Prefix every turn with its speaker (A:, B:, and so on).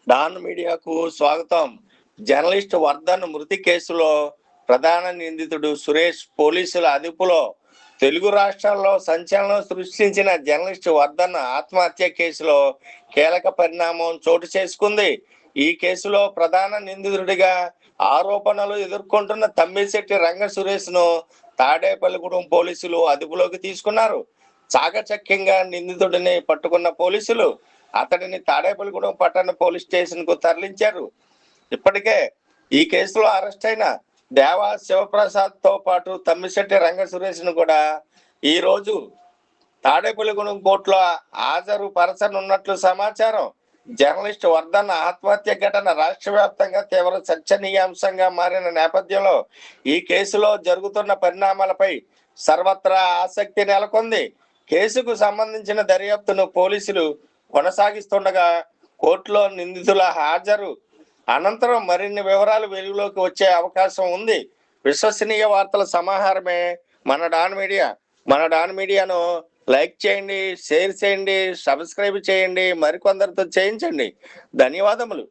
A: Don మీడియాకు స్వాగతం. Journalist Vardhan మృతి కేసులో ప్రధాన నిందితుడు సురేష్ పోలీసుల అదుపులో. తెలుగు రాష్ట్రాల్లో సంచలనం సృష్టించిన జర్నలిస్ట్ వర్ధన్ ఆత్మహత్య కేసులో కీలక పరిణామం చోటు చేసుకుంది. ఈ కేసులో ప్రధాన నిందితుడిగా ఆరోపణలు ఎదుర్కొంటున్న తమ్మిశెట్టి రంగ సురేష్ ను తాడేపల్లిగూడెం పోలీసులు అదుపులోకి తీసుకున్నారు. చాకచక్యంగా నిందితుడిని పట్టుకున్న పోలీసులు అతడిని తాడేపల్లిగూడెం పట్టణ పోలీస్ స్టేషన్ కు తరలించారు. ఇప్పటికే ఈ కేసులో అరెస్ట్ అయిన దేవా శివప్రసాద్ తో పాటు తమ్మిశెట్టి రంగ సురేష్ ను కూడా ఈ రోజు తాడేపల్లిగూడెం కోర్టులో హాజరు పరచనున్నట్లు సమాచారం. జర్నలిస్ట్ వర్ధన్ ఆత్మహత్య ఘటన రాష్ట్ర వ్యాప్తంగా తీవ్ర చర్చనీయాంశంగా మారిన నేపథ్యంలో ఈ కేసులో జరుగుతున్న పరిణామాలపై సర్వత్రా ఆసక్తి నెలకొంది. కేసుకు సంబంధించిన దర్యాప్తును పోలీసులు కొనసాగిస్తుండగా కోర్టులో నిందితుల హాజరు అనంతరం మరిన్ని వివరాలు వెలుగులోకి వచ్చే అవకాశం ఉంది. విశ్వసనీయ వార్తల సమాహారమే మన డాన్ మీడియాను లైక్ చేయండి, షేర్ చేయండి, సబ్స్క్రైబ్ చేయండి, మరికొందరితో చేయించండి. ధన్యవాదములు.